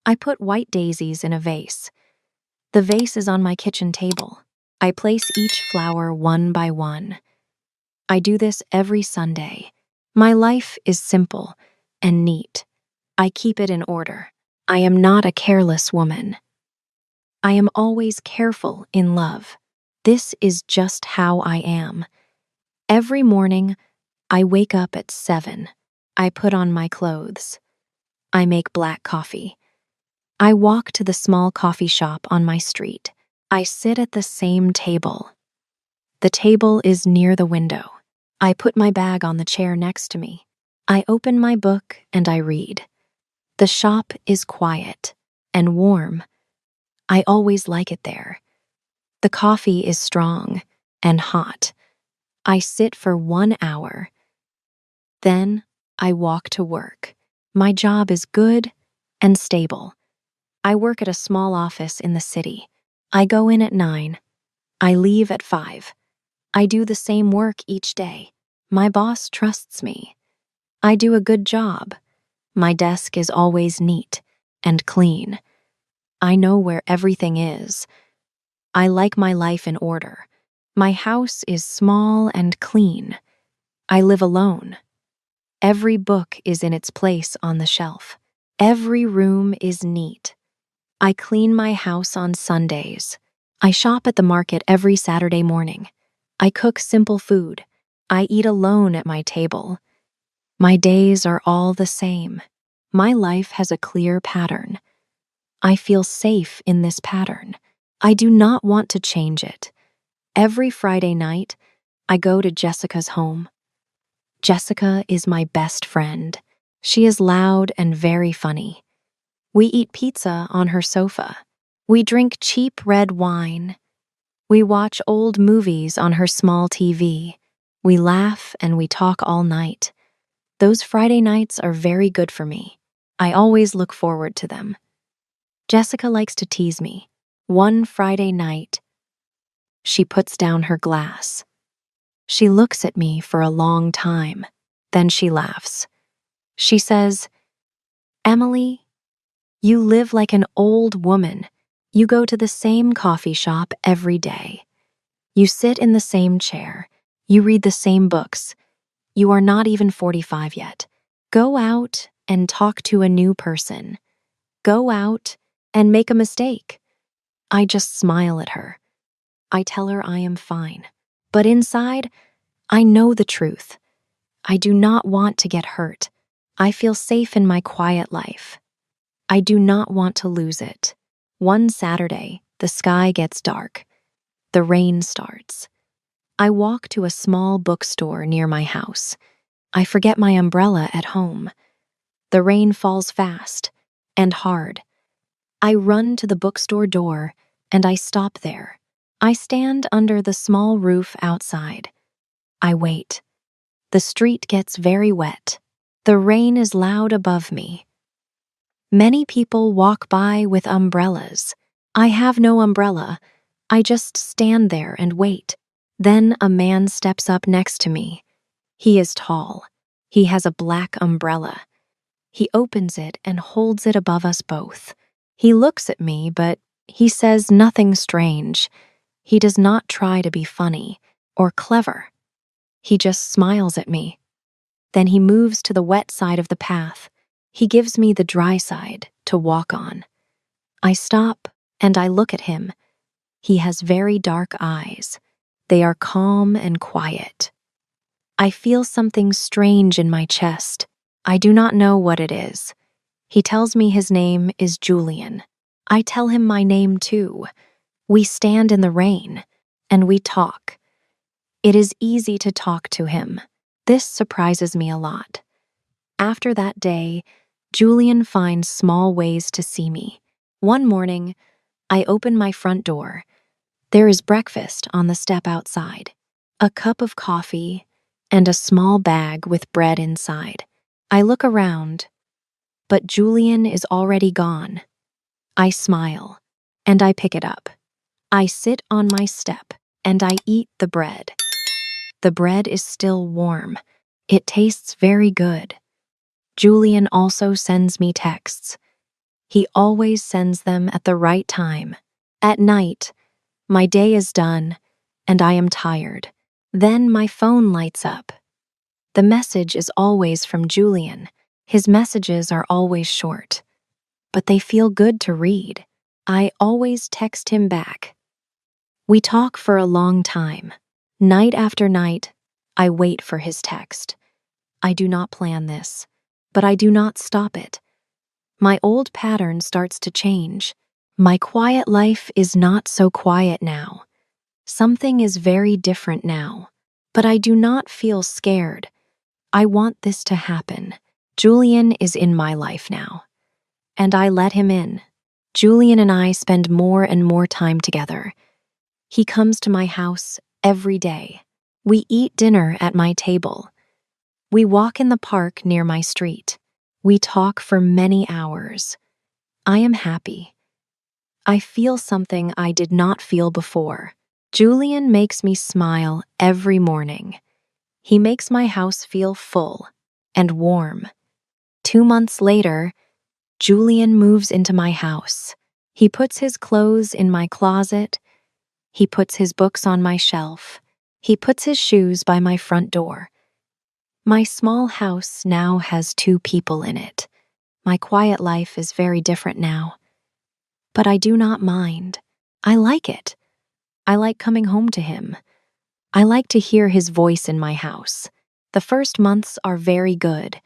I put white daisies in a vase. The vase is on my kitchen table. I place each flower one by one. I do this every Sunday. My life is simple and neat. I keep it in order. I am not a careless woman. I am always careful in love. This is just how I am. Every morning, I wake up at 7. I put on my clothes. I make black coffee. I walk to the small coffee shop on my street. I sit at the same table. The table is near the window. I put my bag on the chair next to me. I open my book and I read. The shop is quiet and warm. I always like it there. The coffee is strong and hot. I sit for 1 hour. Then I walk to work. My job is good and stable. I work at a small office in the city. I go in at 9. I leave at 5. I do the same work each day. My boss trusts me. I do a good job. My desk is always neat and clean. I know where everything is. I like my life in order. My house is small and clean. I live alone. Every book is in its place on the shelf. Every room is neat. I clean my house on Sundays. I shop at the market every Saturday morning. I cook simple food. I eat alone at my table. My days are all the same. My life has a clear pattern. I feel safe in this pattern. I do not want to change it. Every Friday night, I go to Jessica's home. Jessica is my best friend. She is loud and very funny. We eat pizza on her sofa. We drink cheap red wine. We watch old movies on her small TV. We laugh and we talk all night. Those Friday nights are very good for me. I always look forward to them. Jessica likes to tease me. One Friday night, she puts down her glass. She looks at me for a long time. Then she laughs. She says, "Emily, you live like an old woman. You go to the same coffee shop every day. You sit in the same chair. You read the same books. You are not even 45 yet. Go out and talk to a new person. Go out and make a mistake." I just smile at her. I tell her I am fine. But inside, I know the truth. I do not want to get hurt. I feel safe in my quiet life. I do not want to lose it. One Saturday, the sky gets dark. The rain starts. I walk to a small bookstore near my house. I forget my umbrella at home. The rain falls fast and hard. I run to the bookstore door and I stop there. I stand under the small roof outside. I wait. The street gets very wet. The rain is loud above me. Many people walk by with umbrellas. I have no umbrella. I just stand there and wait. Then a man steps up next to me. He is tall. He has a black umbrella. He opens it and holds it above us both. He looks at me, but he says nothing strange. He does not try to be funny or clever. He just smiles at me. Then he moves to the wet side of the path. He gives me the dry side to walk on. I stop and I look at him. He has very dark eyes. They are calm and quiet. I feel something strange in my chest. I do not know what it is. He tells me his name is Julian. I tell him my name too. We stand in the rain and we talk. It is easy to talk to him. This surprises me a lot. After that day, Julian finds small ways to see me. One morning, I open my front door. There is breakfast on the step outside, a cup of coffee, and a small bag with bread inside. I look around, but Julian is already gone. I smile, and I pick it up. I sit on my step, and I eat the bread. The bread is still warm. It tastes very good. Julian also sends me texts. He always sends them at the right time. At night, my day is done, and I am tired. Then my phone lights up. The message is always from Julian. His messages are always short, but they feel good to read. I always text him back. We talk for a long time. Night after night, I wait for his text. I do not plan this, but I do not stop it. My old pattern starts to change. My quiet life is not so quiet now. Something is very different now, but I do not feel scared. I want this to happen. Julian is in my life now, and I let him in. Julian and I spend more and more time together. He comes to my house every day. We eat dinner at my table. We walk in the park near my street. We talk for many hours. I am happy. I feel something I did not feel before. Julian makes me smile every morning. He makes my house feel full and warm. 2 months later, Julian moves into my house. He puts his clothes in my closet. He puts his books on my shelf. He puts his shoes by my front door. My small house now has 2 people in it. My quiet life is very different now. But I do not mind. I like it. I like coming home to him. I like to hear his voice in my house. The first months are very good.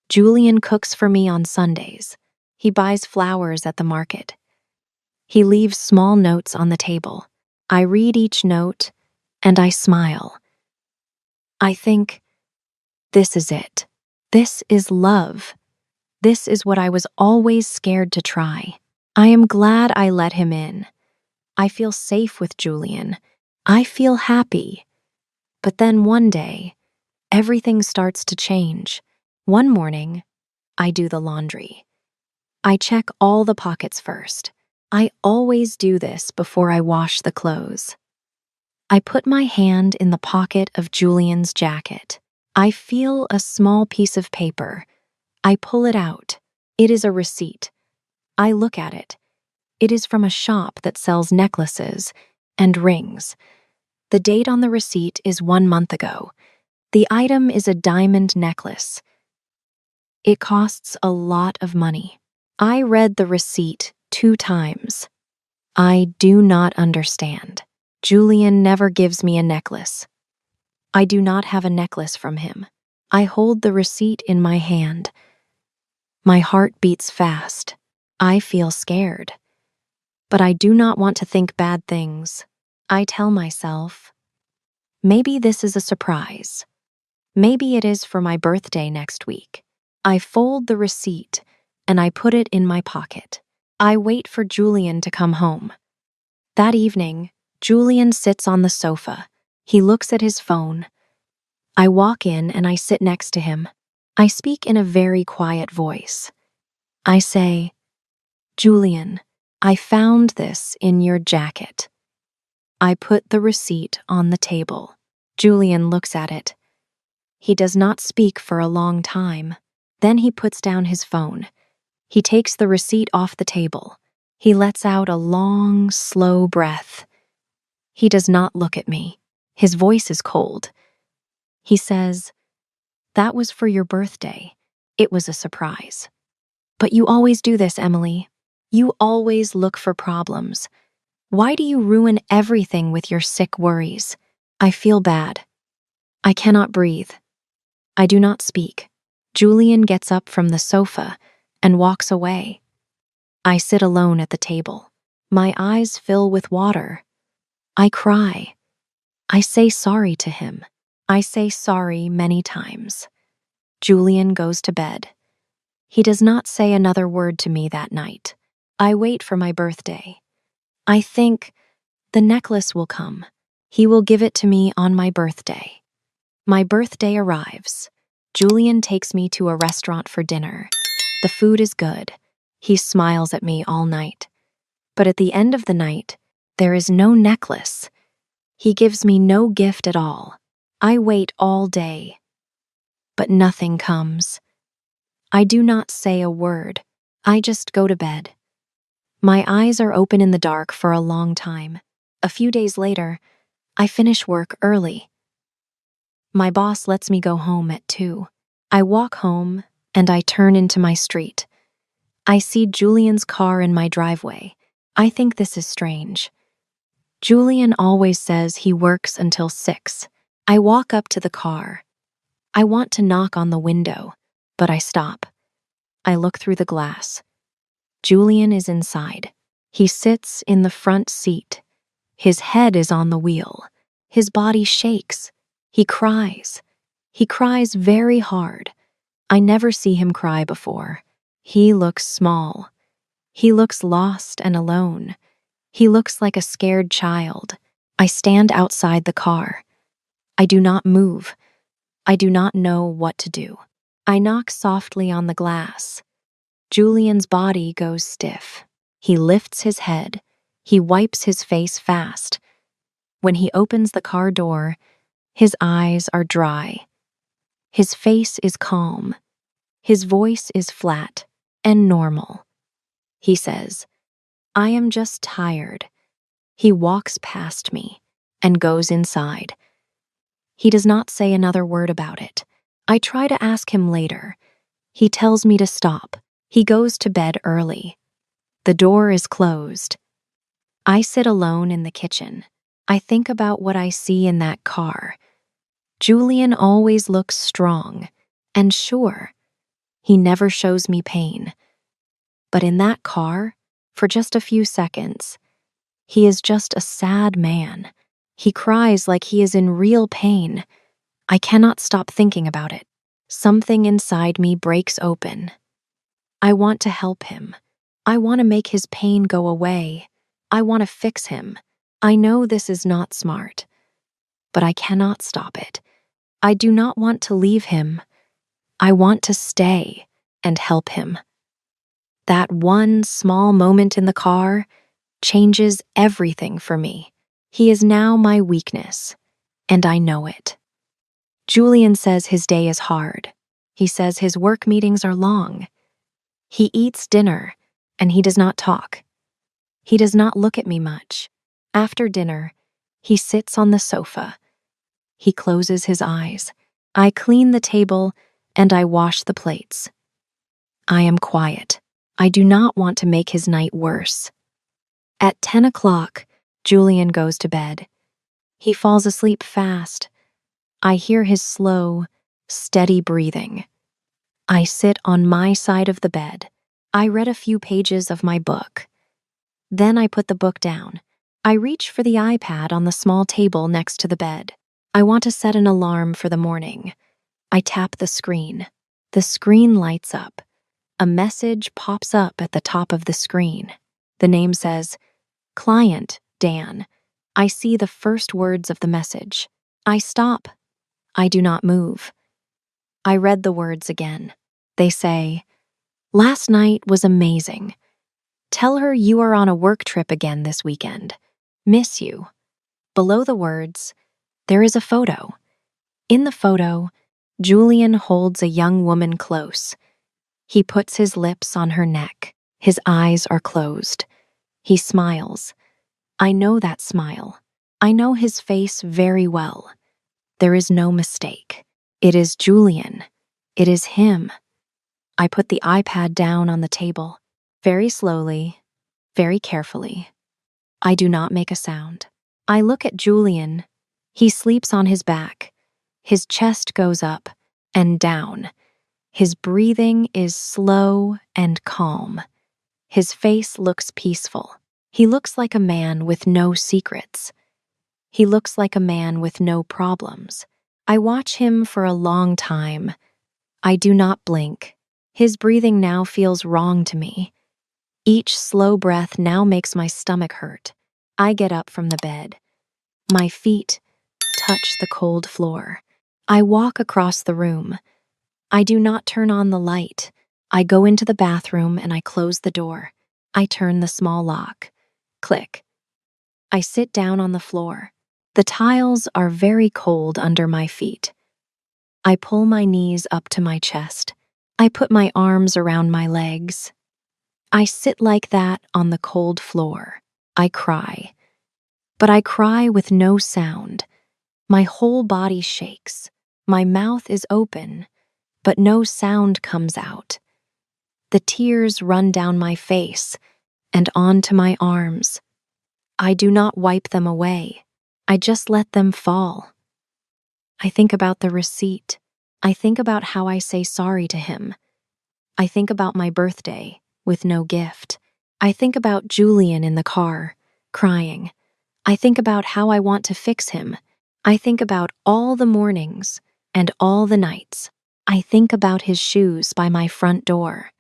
Julian cooks for me on Sundays. He buys flowers at the market. He leaves small notes on the table. I read each note, and I smile. I think, this is it. This is love. This is what I was always scared to try. I am glad I let him in. I feel safe with Julian. I feel happy. But then one day, everything starts to change. One morning, I do the laundry. I check all the pockets first. I always do this before I wash the clothes. I put my hand in the pocket of Julian's jacket. I feel a small piece of paper. I pull it out. It is a receipt. I look at it. It is from a shop that sells necklaces and rings. The date on the receipt is 1 month ago. The item is a diamond necklace. It costs a lot of money. I read the receipt 2 times. I do not understand. Julian never gives me a necklace. I do not have a necklace from him. I hold the receipt in my hand. My heart beats fast. I feel scared. But I do not want to think bad things. I tell myself, maybe this is a surprise. Maybe it is for my birthday next week. I fold the receipt and I put it in my pocket. I wait for Julian to come home. That evening, Julian sits on the sofa. He looks at his phone. I walk in and I sit next to him. I speak in a very quiet voice. I say, Julian, I found this in your jacket. I put the receipt on the table. Julian looks at it. He does not speak for a long time. Then he puts down his phone. He takes the receipt off the table. He lets out a long, slow breath. He does not look at me. His voice is cold. He says, that was for your birthday. It was a surprise. But you always do this, Emily. You always look for problems. Why do you ruin everything with your sick worries? I feel bad. I cannot breathe. I do not speak. Julian gets up from the sofa and walks away. I sit alone at the table. My eyes fill with water. I cry. I say sorry to him. I say sorry many times. Julian goes to bed. He does not say another word to me that night. I wait for my birthday. I think, the necklace will come. He will give it to me on my birthday. My birthday arrives. Julian takes me to a restaurant for dinner. The food is good. He smiles at me all night. But at the end of the night, there is no necklace. He gives me no gift at all. I wait all day. But nothing comes. I do not say a word. I just go to bed. My eyes are open in the dark for a long time. A few days later, I finish work early. My boss lets me go home at 2. I walk home and I turn into my street. I see Julian's car in my driveway. I think this is strange. Julian always says he works until 6. I walk up to the car. I want to knock on the window, but I stop. I look through the glass. Julian is inside. He sits in the front seat. His head is on the wheel. His body shakes. He cries. He cries very hard. I never see him cry before. He looks small. He looks lost and alone. He looks like a scared child. I stand outside the car. I do not move. I do not know what to do. I knock softly on the glass. Julian's body goes stiff. He lifts his head. He wipes his face fast. When he opens the car door, his eyes are dry. His face is calm. His voice is flat and normal. He says, "I am just tired." He walks past me and goes inside. He does not say another word about it. I try to ask him later. He tells me to stop. He goes to bed early. The door is closed. I sit alone in the kitchen. I think about what I see in that car. Julian always looks strong and sure. He never shows me pain. But in that car, for just a few seconds, he is just a sad man. He cries like he is in real pain. I cannot stop thinking about it. Something inside me breaks open. I want to help him. I want to make his pain go away. I want to fix him. I know this is not smart, but I cannot stop it. I do not want to leave him. I want to stay and help him. That one small moment in the car changes everything for me. He is now my weakness, and I know it. Julian says his day is hard. He says his work meetings are long. He eats dinner, and he does not talk. He does not look at me much. After dinner, he sits on the sofa. He closes his eyes. I clean the table, and I wash the plates. I am quiet. I do not want to make his night worse. At 10 o'clock, Julian goes to bed. He falls asleep fast. I hear his slow, steady breathing. I sit on my side of the bed. I read a few pages of my book. Then I put the book down. I reach for the iPad on the small table next to the bed. I want to set an alarm for the morning. I tap the screen. The screen lights up. A message pops up at the top of the screen. The name says, "Client, Dan." I see the first words of the message. I stop. I do not move. I read the words again. They say, "Last night was amazing. Tell her you are on a work trip again this weekend. Miss you." Below the words, there is a photo. In the photo, Julian holds a young woman close. He puts his lips on her neck. His eyes are closed. He smiles. I know that smile. I know his face very well. There is no mistake. It is Julian. It is him. I put the iPad down on the table, very slowly, very carefully. I do not make a sound. I look at Julian. He sleeps on his back. His chest goes up and down. His breathing is slow and calm. His face looks peaceful. He looks like a man with no secrets. He looks like a man with no problems. I watch him for a long time. I do not blink. His breathing now feels wrong to me. Each slow breath now makes my stomach hurt. I get up from the bed. My feet touch the cold floor. I walk across the room. I do not turn on the light. I go into the bathroom and I close the door. I turn the small lock. Click. I sit down on the floor. The tiles are very cold under my feet. I pull my knees up to my chest. I put my arms around my legs. I sit like that on the cold floor. I cry. But I cry with no sound. My whole body shakes. My mouth is open, but no sound comes out. The tears run down my face and onto my arms. I do not wipe them away. I just let them fall. I think about the receipt. I think about how I say sorry to him. I think about my birthday with no gift. I think about Julian in the car, crying. I think about how I want to fix him. I think about all the mornings and all the nights. I think about his shoes by my front door.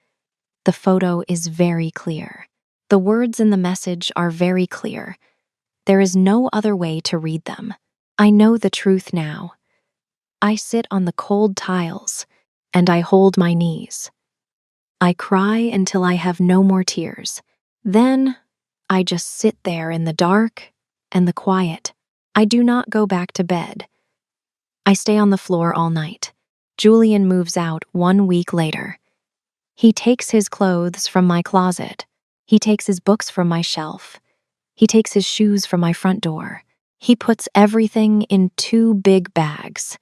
The photo is very clear. The words in the message are very clear. There is no other way to read them. I know the truth now. I sit on the cold tiles and I hold my knees. I cry until I have no more tears. Then I just sit there in the dark and the quiet. I do not go back to bed. I stay on the floor all night. Julian moves out 1 week later. He takes his clothes from my closet. He takes his books from my shelf. He takes his shoes from my front door. He puts everything in 2 big bags.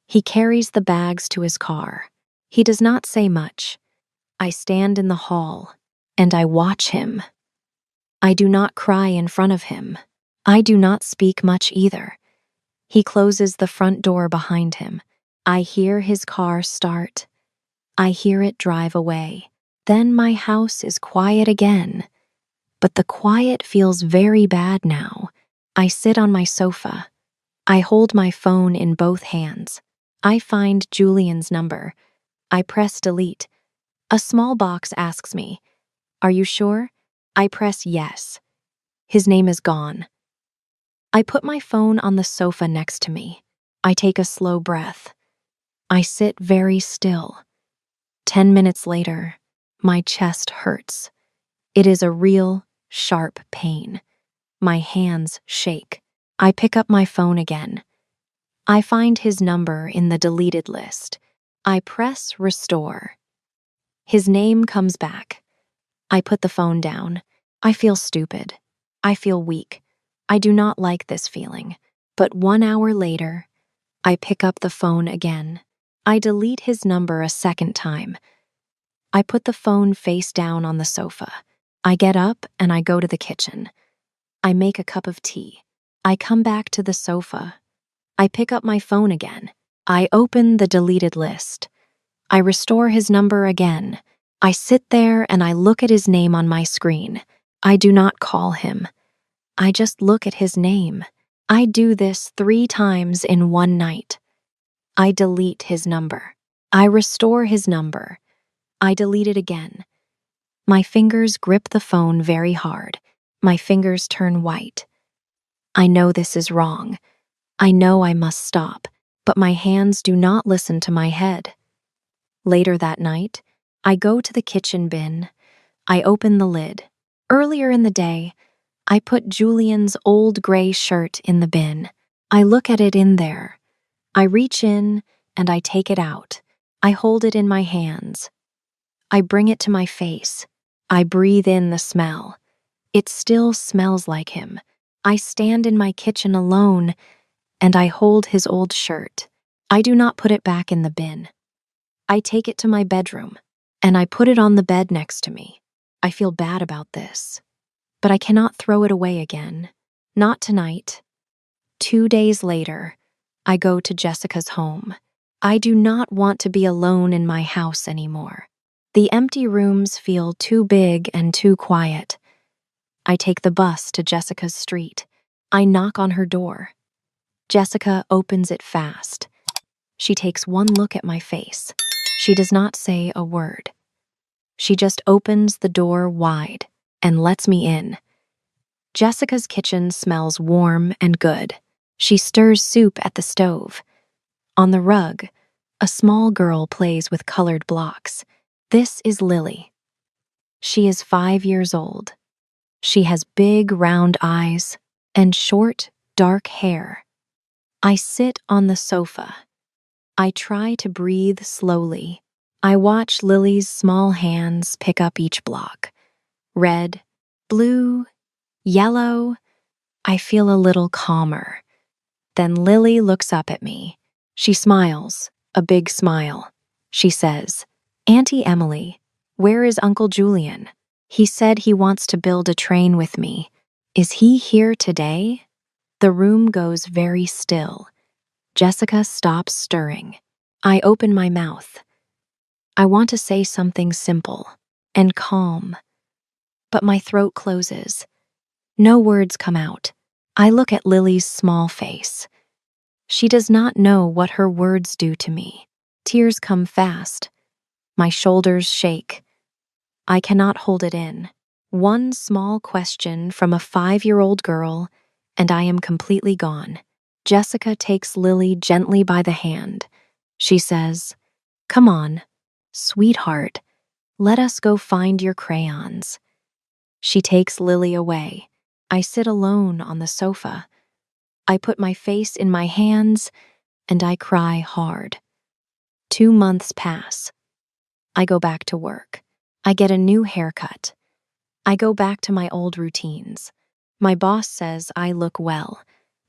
He carries the bags to his car. He does not say much. I stand in the hall and I watch him. I do not cry in front of him. I do not speak much either. He closes the front door behind him. I hear his car start. I hear it drive away. Then my house is quiet again. But the quiet feels very bad now. I sit on my sofa. I hold my phone in both hands. I find Julian's number. I press delete. A small box asks me, "Are you sure?" I press yes. His name is gone. I put my phone on the sofa next to me. I take a slow breath. I sit very still. 10 minutes later, my chest hurts. It is a real, sharp pain. My hands shake. I pick up my phone again. I find his number in the deleted list. I press restore. His name comes back. I put the phone down. I feel stupid. I feel weak. I do not like this feeling. But 1 hour later, I pick up the phone again. I delete his number a second time. I put the phone face down on the sofa. I get up and I go to the kitchen. I make a cup of tea. I come back to the sofa. I pick up my phone again. I open the deleted list. I restore his number again. I sit there and I look at his name on my screen. I do not call him. I just look at his name. I do this 3 times in one night. I delete his number. I restore his number. I delete it again. My fingers grip the phone very hard. My fingers turn white. I know this is wrong. I know I must stop, but my hands do not listen to my head. Later that night, I go to the kitchen bin. I open the lid. Earlier in the day, I put Julian's old gray shirt in the bin. I look at it in there. I reach in and I take it out. I hold it in my hands. I bring it to my face. I breathe in the smell. It still smells like him. I stand in my kitchen alone and I hold his old shirt. I do not put it back in the bin. I take it to my bedroom and I put it on the bed next to me. I feel bad about this, but I cannot throw it away again. Not tonight. 2 days later, I go to Jessica's home. I do not want to be alone in my house anymore. The empty rooms feel too big and too quiet. I take the bus to Jessica's street. I knock on her door. Jessica opens it fast. She takes one look at my face. She does not say a word. She just opens the door wide and lets me in. Jessica's kitchen smells warm and good. She stirs soup at the stove. On the rug, a small girl plays with colored blocks. This is Lily. She is 5 years old. She has big, round eyes and short, dark hair. I sit on the sofa. I try to breathe slowly. I watch Lily's small hands pick up each block. Red, blue, yellow. I feel a little calmer. Then Lily looks up at me. She smiles, a big smile. She says, "Auntie Emily, where is Uncle Julian? He said he wants to build a train with me. Is he here today?" The room goes very still. Jessica stops stirring. I open my mouth. I want to say something simple and calm, but my throat closes. No words come out. I look at Lily's small face. She does not know what her words do to me. Tears come fast. My shoulders shake. I cannot hold it in. One small question from a 5-year-old girl, and I am completely gone. Jessica takes Lily gently by the hand. She says, "Come on, sweetheart, let us go find your crayons." She takes Lily away. I sit alone on the sofa. I put my face in my hands and I cry hard. 2 months pass. I go back to work. I get a new haircut. I go back to my old routines. My boss says I look well.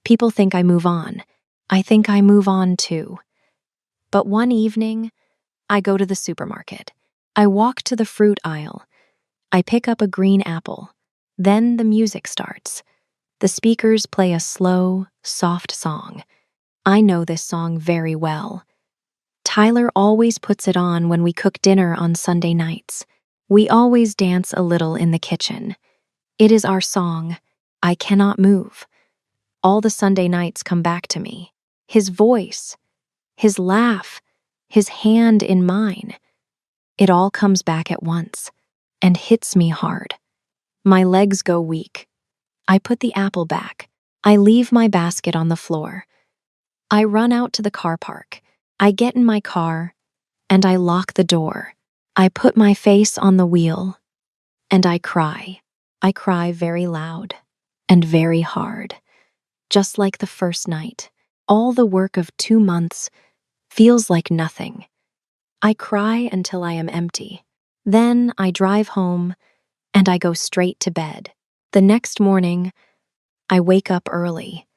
People think I move on. I think I move on too. But one evening, I go to the supermarket. I walk to the fruit aisle. I pick up a green apple. Then the music starts. The speakers play a slow, soft song. I know this song very well. Tyler always puts it on when we cook dinner on Sunday nights. We always dance a little in the kitchen. It is our song, "I Cannot Move." All the Sunday nights come back to me. His voice, his laugh, his hand in mine. It all comes back at once and hits me hard. My legs go weak. I put the apple back. I leave my basket on the floor. I run out to the car park. I get in my car and I lock the door. I put my face on the wheel and I cry. I cry very loud and very hard. Just like the first night, all the work of 2 months feels like nothing. I cry until I am empty. Then I drive home and I go straight to bed. The next morning, I wake up early.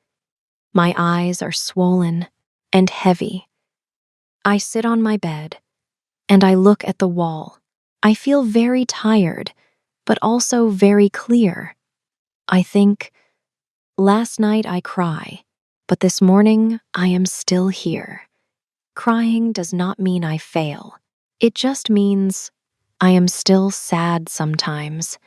My eyes are swollen and heavy. I sit on my bed and I look at the wall. I feel very tired, but also very clear. I think, last night I cry, but this morning I am still here. Crying does not mean I fail. It just means I am still sad sometimes.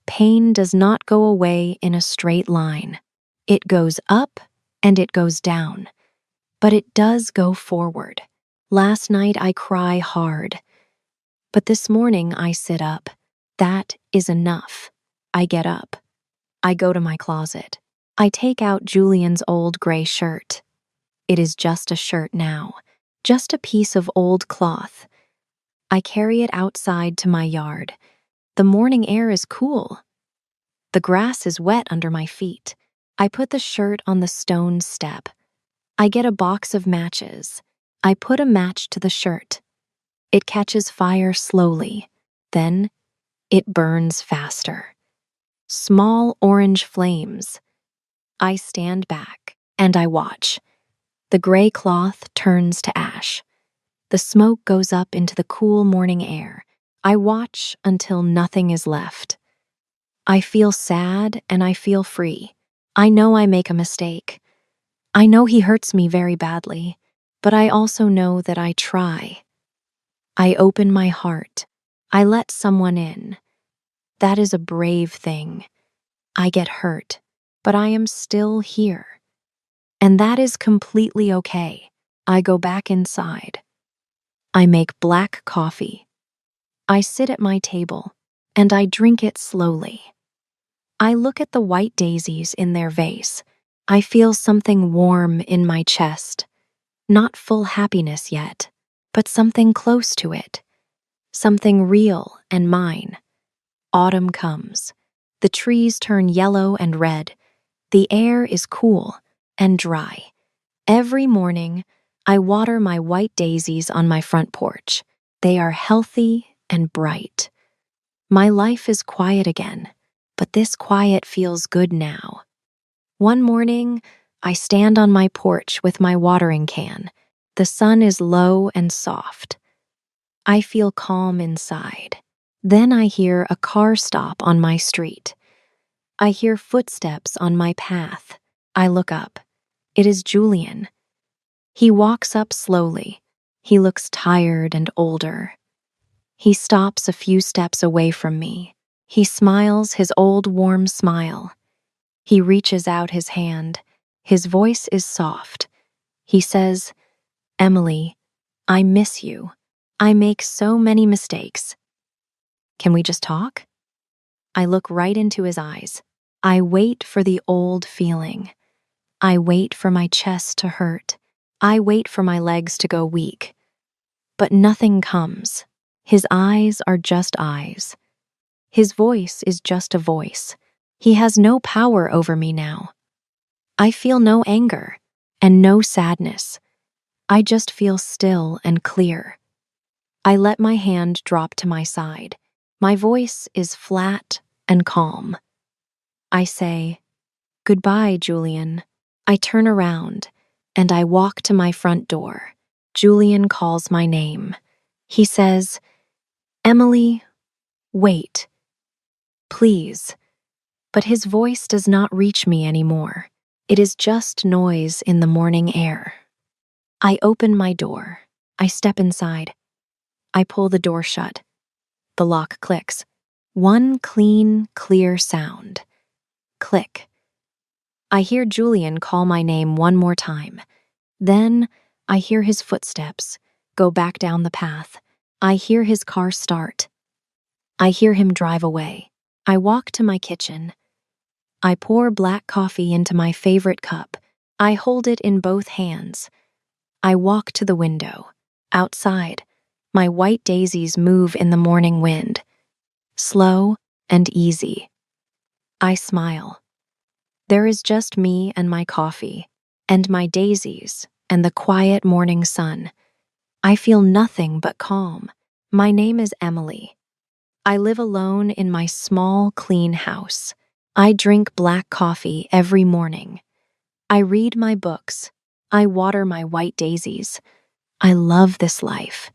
Pain does not go away in a straight line. It goes up and it goes down, but it does go forward. Last night I cry hard, but this morning I sit up. That is enough. I get up. I go to my closet. I take out Julian's old gray shirt. It is just a shirt now, just a piece of old cloth. I carry it outside to my yard. The morning air is cool. The grass is wet under my feet. I put the shirt on the stone step. I get a box of matches. I put a match to the shirt. It catches fire slowly. Then it burns faster. Small orange flames. I stand back and I watch. The gray cloth turns to ash. The smoke goes up into the cool morning air. I watch until nothing is left. I feel sad and I feel free. I know I make a mistake. I know he hurts me very badly, but I also know that I try. I open my heart. I let someone in. That is a brave thing. I get hurt, but I am still here. And that is completely okay. I go back inside. I make black coffee. I sit at my table, and I drink it slowly. I look at the white daisies in their vase. I feel something warm in my chest. Not full happiness yet, but something close to it. Something real and mine. Autumn comes. The trees turn yellow and red. The air is cool and dry. Every morning, I water my white daisies on my front porch. They are healthy and bright. My life is quiet again, but this quiet feels good now. One morning, I stand on my porch with my watering can. The sun is low and soft. I feel calm inside. Then I hear a car stop on my street. I hear footsteps on my path. I look up. It is Julian. He walks up slowly. He looks tired and older. He stops a few steps away from me. He smiles his old warm smile. He reaches out his hand. His voice is soft. He says, "Emily, I miss you. I make so many mistakes. Can we just talk?" I look right into his eyes. I wait for the old feeling. I wait for my chest to hurt. I wait for my legs to go weak. But nothing comes. His eyes are just eyes. His voice is just a voice. He has no power over me now. I feel no anger and no sadness. I just feel still and clear. I let my hand drop to my side. My voice is flat and calm. I say, "Goodbye, Julian." I turn around and I walk to my front door. Julian calls my name. He says, "Emily, wait, please." But his voice does not reach me anymore. It is just noise in the morning air. I open my door. I step inside. I pull the door shut. The lock clicks. One clean, clear sound. Click. I hear Julian call my name one more time. Then I hear his footsteps go back down the path. I hear his car start. I hear him drive away. I walk to my kitchen. I pour black coffee into my favorite cup. I hold it in both hands. I walk to the window. Outside, my white daisies move in the morning wind. Slow and easy. I smile. There is just me and my coffee, and my daisies, and the quiet morning sun. I feel nothing but calm. My name is Emily. I live alone in my small, clean house. I drink black coffee every morning. I read my books. I water my white daisies. I love this life.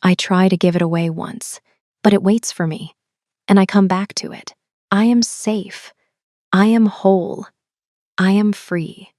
I try to give it away once, but it waits for me, and I come back to it. I am safe. I am whole. I am free.